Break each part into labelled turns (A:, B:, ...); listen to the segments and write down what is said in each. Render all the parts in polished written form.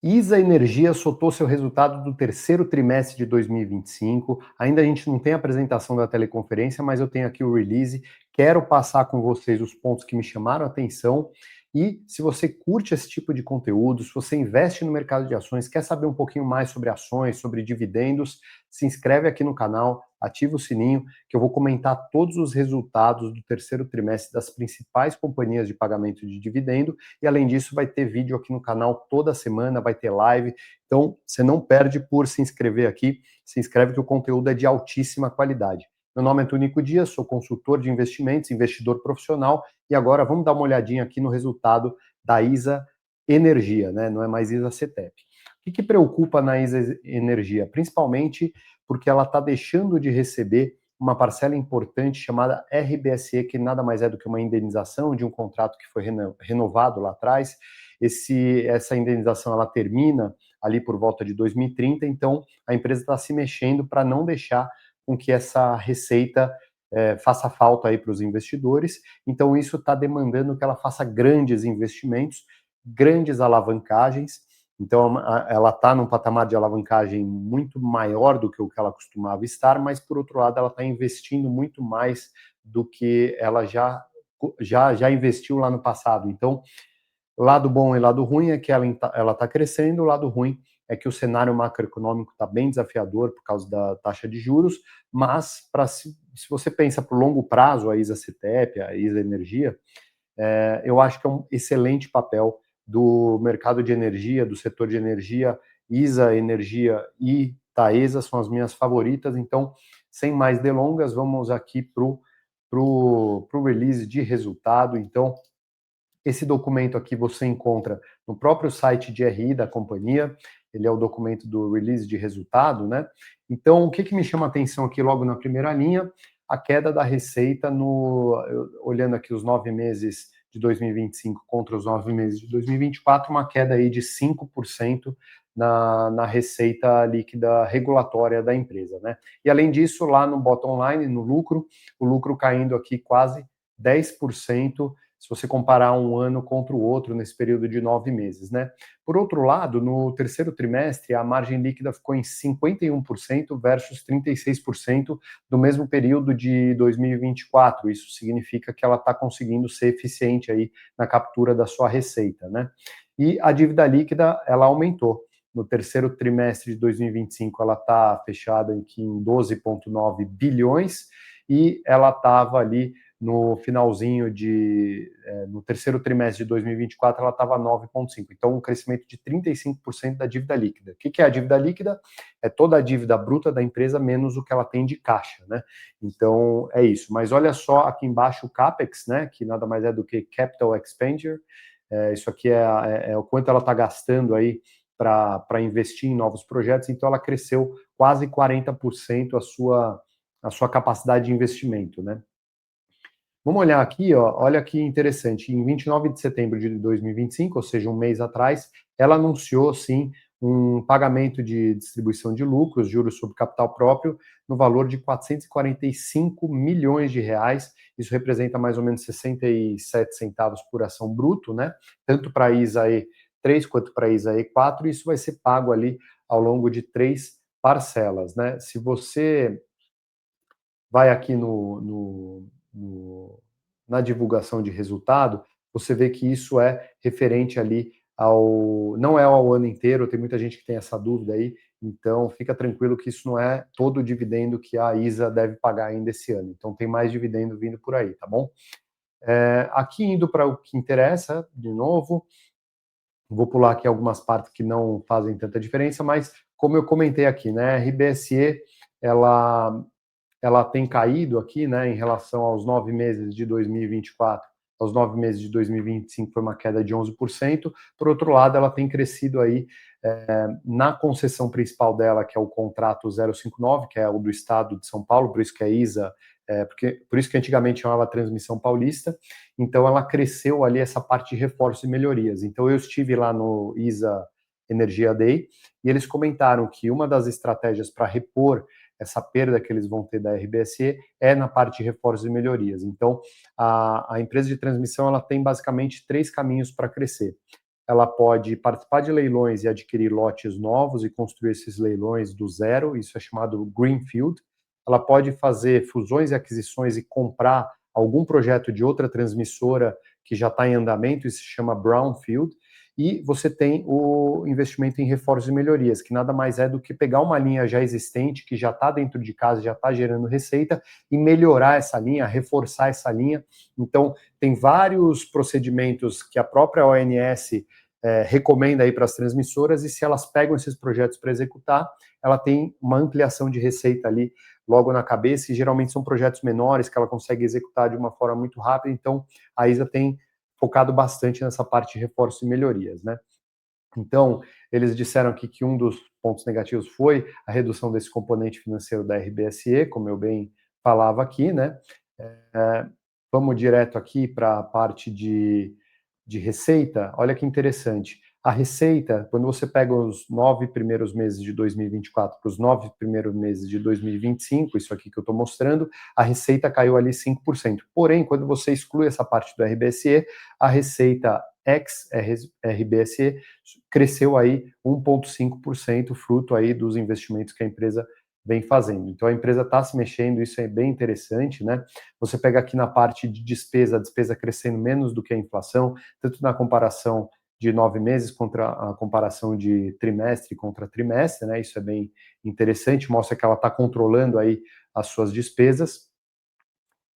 A: ISA Energia soltou seu resultado do terceiro trimestre de 2025. Ainda a gente não tem a apresentação da teleconferência, mas eu tenho aqui o release. Quero passar com vocês os pontos que me chamaram a atenção. E se você curte esse tipo de conteúdo, se você investe no mercado de ações, quer saber um pouquinho mais sobre ações, sobre dividendos, se inscreve aqui no canal, ativa o sininho, que eu vou comentar todos os resultados do terceiro trimestre das principais companhias de pagamento de dividendo. E além disso, vai ter vídeo aqui no canal toda semana, vai ter live. Então, você não perde por se inscrever aqui. Se inscreve que o conteúdo é de altíssima qualidade. Meu nome é Tonico Dias, sou consultor de investimentos, investidor profissional. E agora vamos dar uma olhadinha aqui no resultado da ISA Energia, né? Não é mais ISA CETEP. O que preocupa na ISA Energia? Principalmente porque ela está deixando de receber uma parcela importante chamada RBSE, que nada mais é do que uma indenização de um contrato que foi renovado lá atrás. Essa indenização ela termina ali por volta de 2030, então a empresa está se mexendo para não deixar com que essa receita faça falta aí para os investidores. Então isso está demandando que ela faça grandes investimentos, grandes alavancagens. Então, ela está num patamar de alavancagem muito maior do que o que ela costumava estar, mas, por outro lado, ela está investindo muito mais do que ela já investiu lá no passado. Então, lado bom e lado ruim é que ela está crescendo, o lado ruim é que o cenário macroeconômico está bem desafiador por causa da taxa de juros, mas se você pensa para o longo prazo, a ISA CETEP, a ISA Energia, eu acho que é um excelente papel do mercado de energia, do setor de energia. ISA Energia e Taesa são as minhas favoritas. Então, sem mais delongas, vamos aqui para o release de resultado. Então, esse documento aqui você encontra no próprio site de RI da companhia. Ele é o documento do release de resultado, né? Então, o que me chama a atenção aqui logo na primeira linha? A queda da receita olhando aqui os 9 meses de 2025 contra os 9 meses de 2024, uma queda aí de 5% na receita líquida regulatória da empresa, né? E além disso, lá no bottom line, no lucro, o lucro caindo aqui quase 10%, se você comparar um ano contra o outro nesse período de 9 meses, né? Por outro lado, no terceiro trimestre, a margem líquida ficou em 51% versus 36% do mesmo período de 2024. Isso significa que ela está conseguindo ser eficiente aí na captura da sua receita, né? E a dívida líquida, ela aumentou. No terceiro trimestre de 2025, ela está fechada aqui em 12,9 bilhões e ela estava ali no finalzinho no terceiro trimestre de 2024, ela estava 9,5%. Então, um crescimento de 35% da dívida líquida. O que é a dívida líquida? É toda a dívida bruta da empresa menos o que ela tem de caixa, né? Então, é isso. Mas olha só aqui embaixo o CAPEX, né? Que nada mais é do que Capital Expenditure. Isso aqui é o quanto ela está gastando aí para investir em novos projetos. Então, ela cresceu quase 40% a sua capacidade de investimento, né? Vamos olhar aqui, ó, olha que interessante, em 29 de setembro de 2025, ou seja, um mês atrás, ela anunciou, sim, um pagamento de distribuição de lucros, juros sobre capital próprio, no valor de 445 milhões de reais, isso representa mais ou menos 67 centavos por ação bruto, né, tanto para a ISA E3 quanto para a ISA E4, isso vai ser pago ali ao longo de 3 parcelas, né. Se você vai aqui na divulgação de resultado, você vê que isso é referente ali não é ao ano inteiro, tem muita gente que tem essa dúvida aí, então fica tranquilo que isso não é todo o dividendo que a ISA deve pagar ainda esse ano, então tem mais dividendo vindo por aí, tá bom? Aqui indo para o que interessa, de novo, vou pular aqui algumas partes que não fazem tanta diferença, mas como eu comentei aqui, né, a RBSE, ela tem caído aqui, né, em relação aos 9 meses de 2024, aos 9 meses de 2025 foi uma queda de 11%, por outro lado, ela tem crescido aí na concessão principal dela, que é o contrato 059, que é o do Estado de São Paulo, por isso que é ISA, por isso que antigamente chamava Transmissão Paulista, então ela cresceu ali essa parte de reforços e melhorias. Então eu estive lá no ISA Energia Day, e eles comentaram que uma das estratégias para repor essa perda que eles vão ter da RBSE é na parte de reforços e melhorias. Então, a empresa de transmissão ela tem basicamente 3 caminhos para crescer. ela pode participar de leilões e adquirir lotes novos e construir esses leilões do zero, isso é chamado greenfield. Ela pode fazer fusões e aquisições e comprar algum projeto de outra transmissora que já está em andamento, isso se chama brownfield. E você tem o investimento em reforços e melhorias, que nada mais é do que pegar uma linha já existente, que já está dentro de casa, já está gerando receita, e melhorar essa linha, reforçar essa linha. Então, tem vários procedimentos que a própria ONS recomenda aí para as transmissoras, e se elas pegam esses projetos para executar, ela tem uma ampliação de receita ali logo na cabeça, e geralmente são projetos menores que ela consegue executar de uma forma muito rápida. Então, a ISA tem focado bastante nessa parte de reforço e melhorias, né? Então, eles disseram aqui que um dos pontos negativos foi a redução desse componente financeiro da RBSE, como eu bem falava aqui, né? Vamos direto aqui para a parte de receita. Olha que interessante. A receita, quando você pega os 9 primeiros meses de 2024 para os 9 primeiros meses de 2025, isso aqui que eu estou mostrando, a receita caiu ali 5%. Porém, quando você exclui essa parte do RBSE, a receita ex-RBSE cresceu aí 1,5%, fruto aí dos investimentos que a empresa vem fazendo. Então a empresa está se mexendo, isso é bem interessante, né? Você pega aqui na parte de despesa, a despesa crescendo menos do que a inflação, tanto na comparação de 9 meses contra a comparação de trimestre contra trimestre, né? Isso é bem interessante, mostra que ela está controlando aí as suas despesas.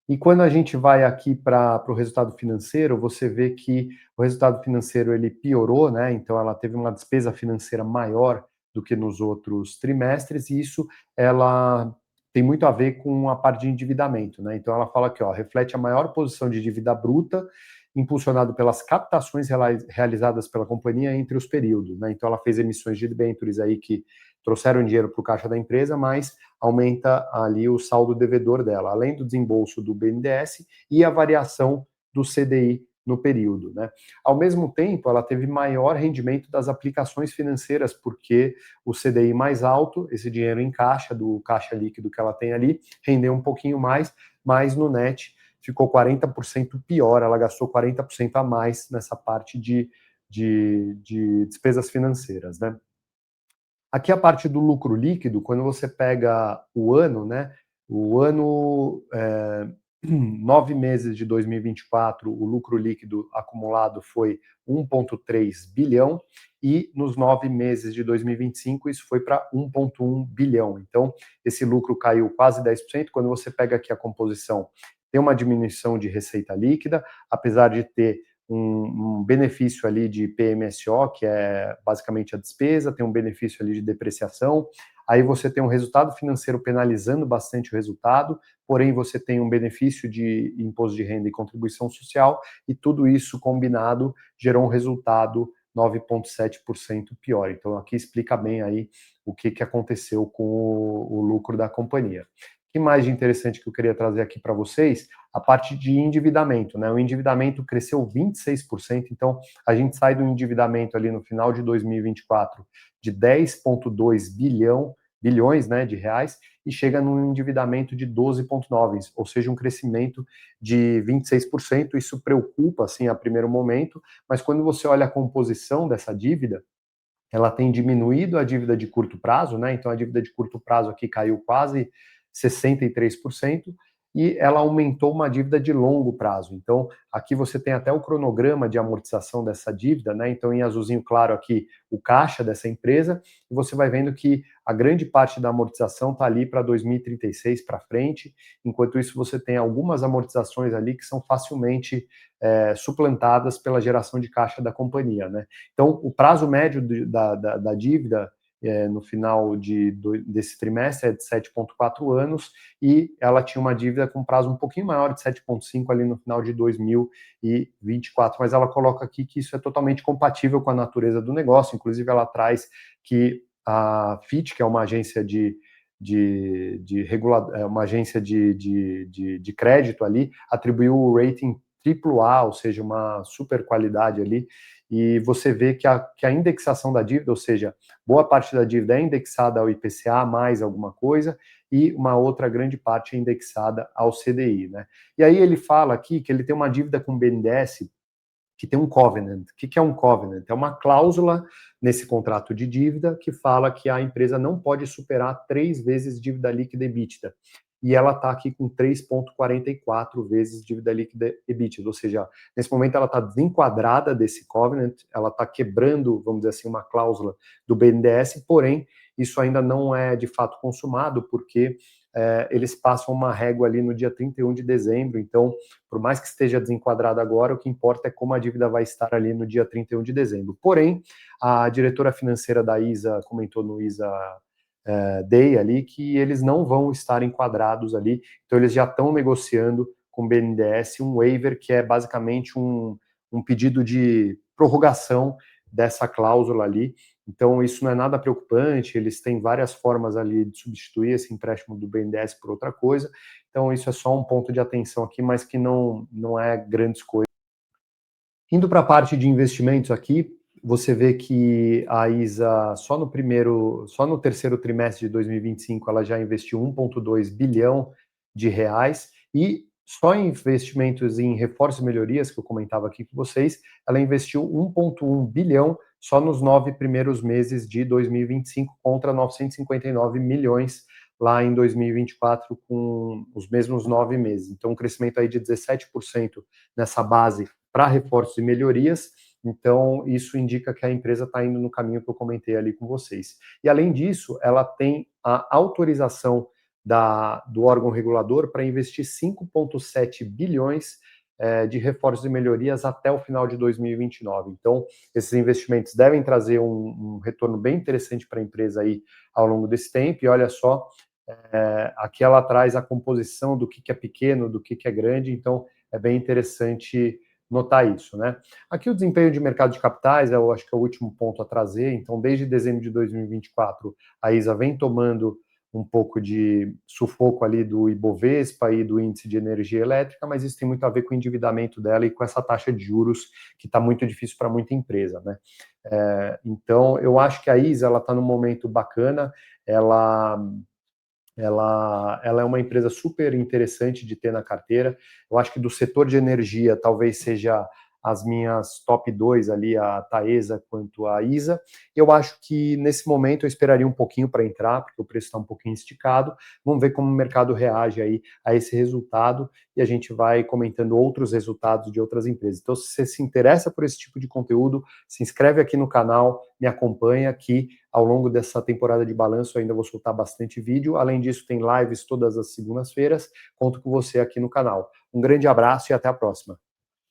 A: E quando a gente vai aqui para o resultado financeiro, você vê que o resultado financeiro ele piorou, né? Então ela teve uma despesa financeira maior do que nos outros trimestres, e isso ela tem muito a ver com a parte de endividamento, né? Então ela fala que reflete a maior posição de dívida bruta, impulsionado pelas captações realizadas pela companhia entre os períodos, né? Então ela fez emissões de debêntures aí que trouxeram dinheiro para o caixa da empresa, mas aumenta ali o saldo devedor dela, além do desembolso do BNDES e a variação do CDI no período, né? Ao mesmo tempo, ela teve maior rendimento das aplicações financeiras, porque o CDI mais alto, esse dinheiro em caixa, do caixa líquido que ela tem ali, rendeu um pouquinho mais, mas no net ficou 40% pior, ela gastou 40% a mais nessa parte de despesas financeiras, né? Aqui a parte do lucro líquido, quando você pega o ano, né? O ano, 9 meses de 2024, o lucro líquido acumulado foi 1,3 bilhão, e nos 9 meses de 2025 isso foi para 1,1 bilhão. Então, esse lucro caiu quase 10%. Quando você pega aqui a composição, tem uma diminuição de receita líquida, apesar de ter um benefício ali de PMSO, que é basicamente a despesa, tem um benefício ali de depreciação, aí você tem um resultado financeiro penalizando bastante o resultado, porém você tem um benefício de imposto de renda e contribuição social, e tudo isso combinado gerou um resultado 9,7% pior. Então aqui explica bem aí o que aconteceu com o lucro da companhia. O que mais de interessante que eu queria trazer aqui para vocês? A parte de endividamento, né? O endividamento cresceu 26%, então a gente sai do endividamento ali no final de 2024 de 10,2 bilhões, né, de reais, e chega num endividamento de 12,9, ou seja, um crescimento de 26%. Isso preocupa, assim, a primeiro momento, mas quando você olha a composição dessa dívida, ela tem diminuído a dívida de curto prazo, né? Então a dívida de curto prazo aqui caiu quase 63%, e ela aumentou uma dívida de longo prazo. Então, aqui você tem até o cronograma de amortização dessa dívida, né? Então, em azulzinho claro aqui, o caixa dessa empresa, e você vai vendo que a grande parte da amortização está ali para 2036 para frente. Enquanto isso, você tem algumas amortizações ali que são facilmente suplantadas pela geração de caixa da companhia, né? Então, o prazo médio da dívida no final desse trimestre é de 7,4 anos, e ela tinha uma dívida com prazo um pouquinho maior, de 7,5 ali no final de 2024, mas ela coloca aqui que isso é totalmente compatível com a natureza do negócio. Inclusive ela traz que a Fitch, que é uma agência uma agência de crédito ali, atribuiu o rating AAA, ou seja, uma super qualidade ali, e você vê que a indexação da dívida, ou seja, boa parte da dívida é indexada ao IPCA mais alguma coisa, e uma outra grande parte é indexada ao CDI, né? E aí ele fala aqui que ele tem uma dívida com o BNDES que tem um covenant. O que é um covenant? É uma cláusula nesse contrato de dívida que fala que a empresa não pode superar 3 vezes dívida líquida EBITDA. E ela está aqui com 3,44 vezes dívida líquida EBITDA, ou seja, nesse momento ela está desenquadrada desse covenant, ela está quebrando, vamos dizer assim, uma cláusula do BNDES, porém, isso ainda não é de fato consumado, porque eles passam uma régua ali no dia 31 de dezembro, então, por mais que esteja desenquadrado agora, o que importa é como a dívida vai estar ali no dia 31 de dezembro. Porém, a diretora financeira da ISA comentou no ISA Day ali que eles não vão estar enquadrados ali, então eles já estão negociando com o BNDES um waiver, que é basicamente um pedido de prorrogação dessa cláusula ali. Então, isso não é nada preocupante, eles têm várias formas ali de substituir esse empréstimo do BNDES por outra coisa. Então, isso é só um ponto de atenção aqui, mas que não é grandes coisas. Indo para a parte de investimentos aqui, você vê que a ISA, só no terceiro trimestre de 2025, ela já investiu 1,2 bilhão de reais, e só em investimentos em reforços e melhorias, que eu comentava aqui com vocês, ela investiu 1,1 bilhão só nos 9 primeiros meses de 2025, contra 959 milhões lá em 2024, com os mesmos 9 meses. Então, um crescimento aí de 17% nessa base para reforços e melhorias. Então, isso indica que a empresa está indo no caminho que eu comentei ali com vocês. E, além disso, ela tem a autorização do órgão regulador para investir 5,7 bilhões de reforços e melhorias até o final de 2029. Então, esses investimentos devem trazer um retorno bem interessante para a empresa aí ao longo desse tempo. E olha só, aqui ela traz a composição do que é pequeno, do que é grande, então é bem interessante notar isso, né? Aqui o desempenho de mercado de capitais, eu acho que é o último ponto a trazer. Então, desde dezembro de 2024, a ISA vem tomando um pouco de sufoco ali do Ibovespa e do índice de energia elétrica, mas isso tem muito a ver com o endividamento dela e com essa taxa de juros que está muito difícil para muita empresa, né? Então, eu acho que a ISA ela está num momento bacana, ela é uma empresa super interessante de ter na carteira. Eu acho que do setor de energia, talvez seja as minhas top 2 ali, a Taesa quanto a ISA. Eu acho que nesse momento eu esperaria um pouquinho para entrar, porque o preço está um pouquinho esticado. Vamos ver como o mercado reage aí a esse resultado e a gente vai comentando outros resultados de outras empresas. Então, se você se interessa por esse tipo de conteúdo, se inscreve aqui no canal, me acompanha aqui. Ao longo dessa temporada de balanço, eu ainda vou soltar bastante vídeo. Além disso, tem lives todas as segundas-feiras. Conto com você aqui no canal. Um grande abraço e até a próxima.